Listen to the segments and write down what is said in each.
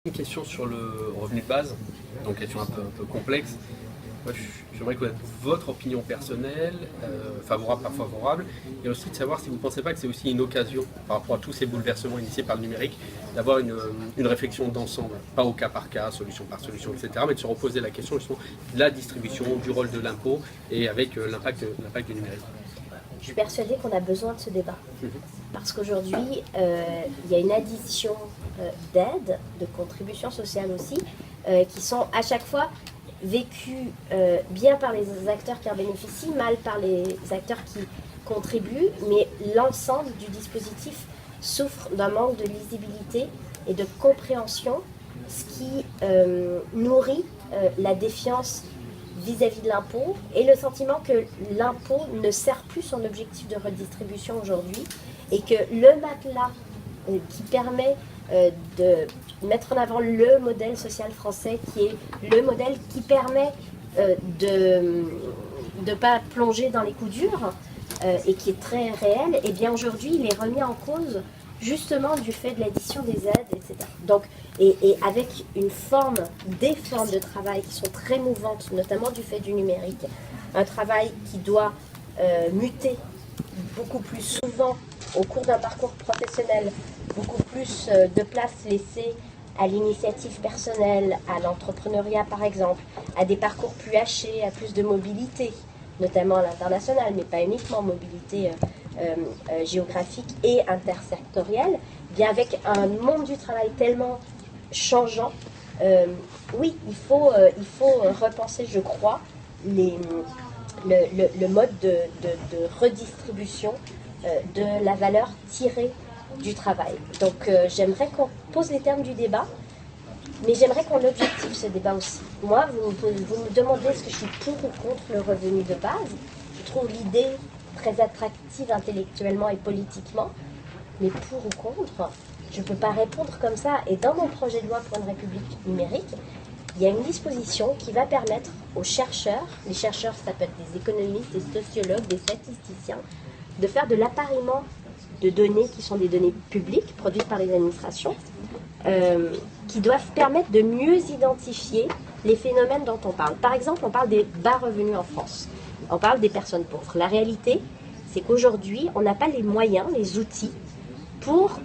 Une question sur le revenu de base, donc question un peu complexe. Moi, j'aimerais connaître votre opinion personnelle, favorable, pas favorable, et aussi de savoir si vous ne pensez pas que c'est aussi une occasion, par rapport à tous ces bouleversements initiés par le numérique, d'avoir une réflexion d'ensemble, pas au cas par cas, solution par solution, etc., mais de se reposer la question justement de la distribution, du rôle de l'impôt, et avec l'impact du numérique. Je suis persuadée qu'on a besoin de ce débat. Parce qu'aujourd'hui, il y a une addition d'aides, de contributions sociales aussi, qui sont à chaque fois vécues bien par les acteurs qui en bénéficient, mal par les acteurs qui contribuent, mais l'ensemble du dispositif souffre d'un manque de lisibilité et de compréhension, ce qui nourrit la défiance vis-à-vis de l'impôt et le sentiment que l'impôt ne sert plus son objectif de redistribution aujourd'hui et que le matelas qui permet de mettre en avant le modèle social français, qui est le modèle qui permet de ne pas plonger dans les coups durs et qui est très réel, et bien aujourd'hui il est remis en cause justement du fait de l'addition des aides, etc. Donc, et avec des formes de travail qui sont très mouvantes, notamment du fait du numérique, un travail qui doit muter beaucoup plus souvent au cours d'un parcours professionnel, beaucoup plus de place laissée à l'initiative personnelle, à l'entrepreneuriat par exemple, à des parcours plus hachés, à plus de mobilité, notamment à l'international, mais pas uniquement, mobilité géographique et intersectorielle, bien avec un monde du travail tellement changeant, oui, il faut repenser, je crois, le mode de redistribution de la valeur tirée du travail. Donc j'aimerais qu'on pose les termes du débat, mais j'aimerais qu'on objective ce débat aussi. Moi, vous me demandez est-ce que je suis pour ou contre le revenu de base. Je trouve l'idée très attractive intellectuellement et politiquement, mais pour ou contre, je ne peux pas répondre comme ça. Et dans mon projet de loi pour une république numérique, il y a une disposition qui va permettre aux chercheurs, les chercheurs ça peut être des économistes, des sociologues, des statisticiens, de faire de l'appariement de données qui sont des données publiques produites par les administrations, qui doivent permettre de mieux identifier les phénomènes dont on parle. Par exemple, on parle des bas revenus en France. On parle des personnes pauvres. La réalité, c'est qu'aujourd'hui, on n'a pas les moyens, les outils pour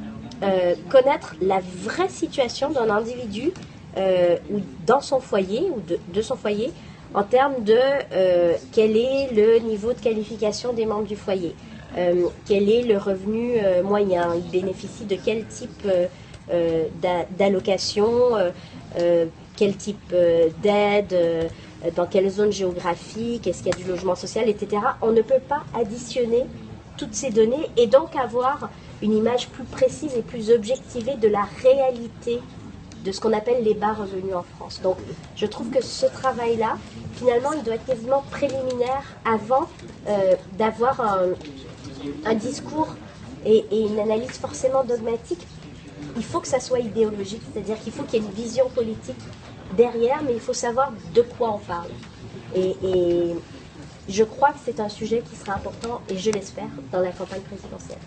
connaître la vraie situation d'un individu ou dans son foyer ou de son foyer en termes de quel est le niveau de qualification des membres du foyer, quel est le revenu moyen, il bénéficie de quel type d'allocation, quel type d'aide, dans quelle zone géographique, est-ce qu'il y a du logement social, etc. On ne peut pas additionner toutes ces données et donc avoir une image plus précise et plus objectivée de la réalité de ce qu'on appelle les bas revenus en France. Donc je trouve que ce travail-là, finalement, il doit être quasiment préliminaire avant d'avoir un discours et une analyse forcément dogmatique. Il faut que ça soit idéologique, c'est-à-dire qu'il faut qu'il y ait une vision politique derrière, mais il faut savoir de quoi on parle. Et je crois que c'est un sujet qui sera important, et je l'espère, dans la campagne présidentielle.